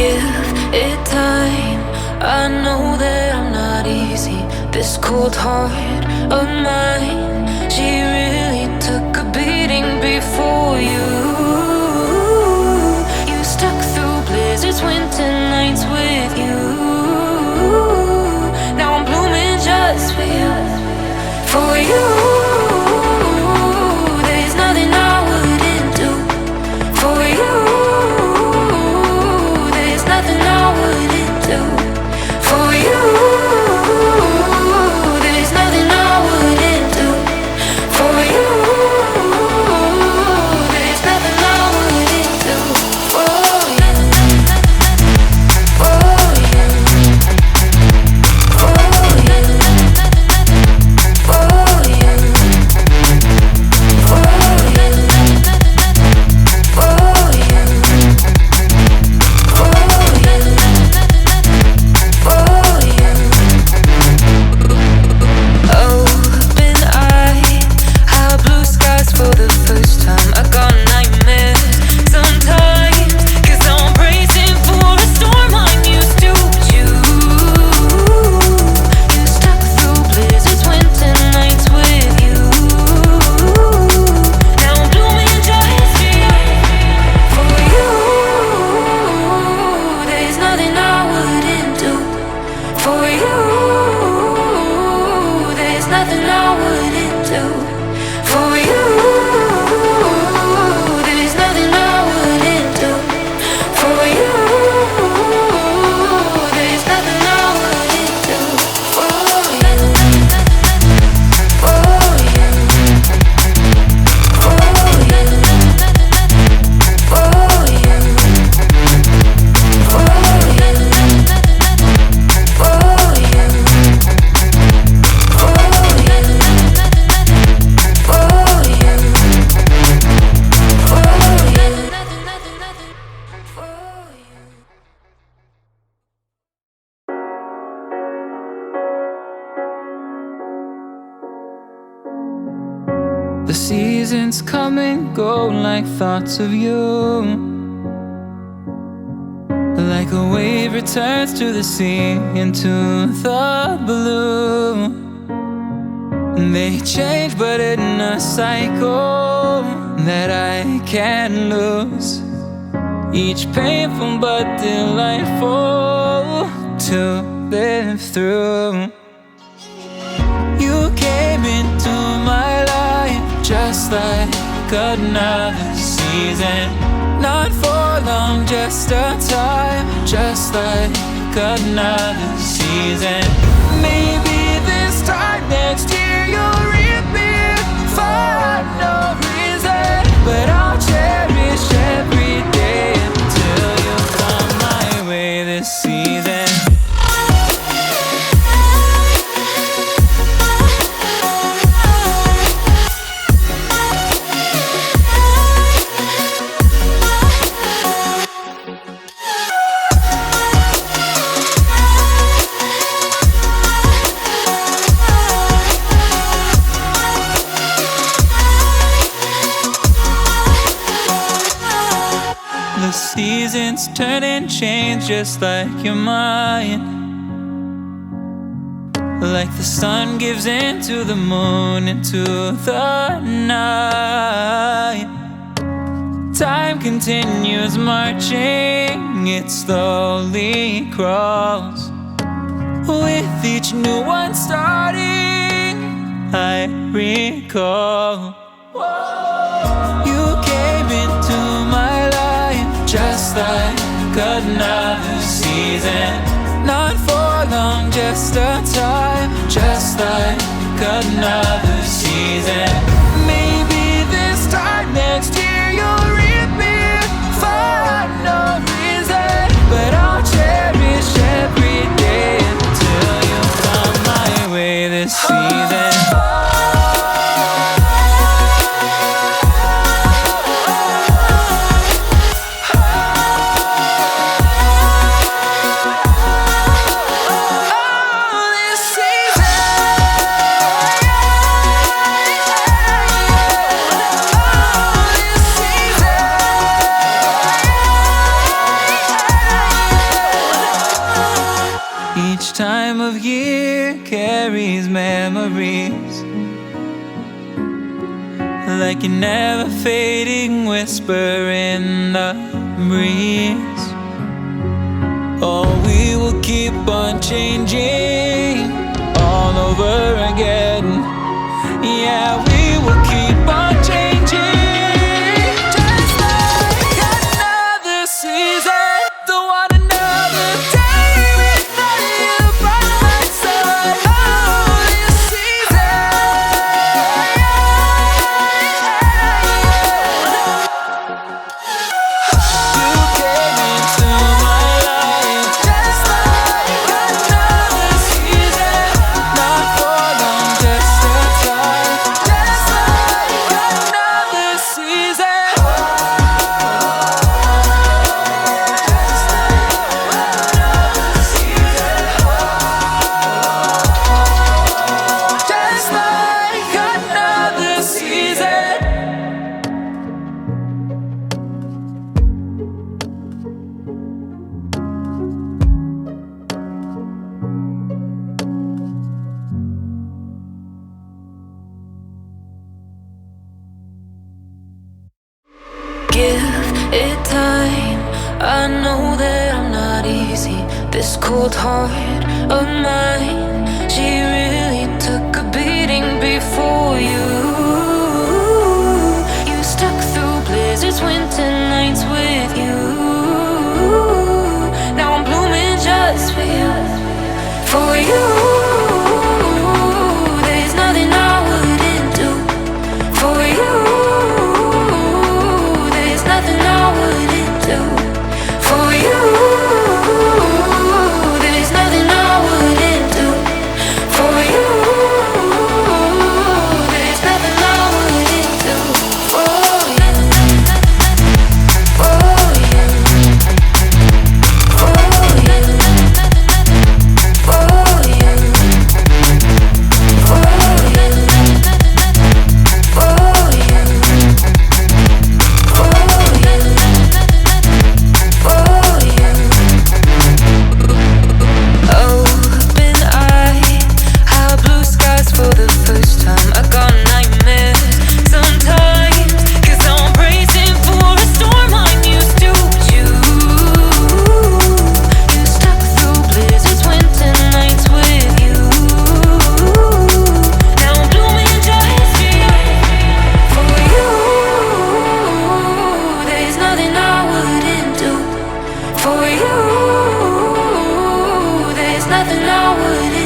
give it time. I know that I'm not easy. This cold heart of mine, she really took a beating before you. You stuck through blizzards, winter nights with you. Now I'm blooming just for you, for you. There's nothing I wouldn't do for you. There's nothing I wouldn't do for you. There's nothing I wouldn't do for you. There's nothing I wouldn't do for you. For you. For you. For you. For you. For you. Open eye, high blue skies for the first time. I got nightmares sometimes, 'cause I'm bracing for a storm I'm used to. You stuck through blizzards, winter nights with you. Now I'm blooming just for you. There's nothing I wouldn't do for you. There's nothing I wouldn't do for you. There's nothing I wouldn't do for you. There's nothing I wouldn't do for you. For you. For you. For you. For you. The seasons come and go like thoughts of you. Like a wave returns to the sea, into the blue. They change but in a cycle that I can't lose. Each painful but delightful to live through. You came into my life just like another season. Not for long, just a time, just like another season. Maybe this time next year you'll reappear for no reason, but I'll cherish every day until you come my way this season. The seasons turn and change just like your mind. Like the sun gives into the moon, into the night. Time continues marching, it slowly crawls. With each new one starting, I recall. You came into my life just like another season. Not for long, just a time, just like another season. Maybe this time next year you'll reappear for no reason, but I'll cherish every day until you come my way this season. time of year carries memories, like a never fading whisper in the breeze. Oh, we will keep on changing all over again. Yeah, we will keep on changing, just like another season. Don't want another day without you by my side. Oh, this season. You came into my life just like another season. Not for long, just a time. Just like another season. Just like another season. Give it time. I know that I'm not easy. This cold heart of mine, she really took a beating before you. You stuck through blizzards, winter nights with you. Now I'm blooming just for you. For you, there's nothing I wouldn't do. For you, there's nothing I wouldn't do. For you, there's nothing I wouldn't do. For you, there's nothing I wouldn't do. For you, for you, for you, for you, for Open eye, how blue skies for the first time. I got nightmares sometimes, 'cause I'm bracing for a storm I'm used to. You stuck through blizzards, winter nights with you. Now I'm blooming just for you. For you, there's nothing I wouldn't do. For you, there's nothing I wouldn't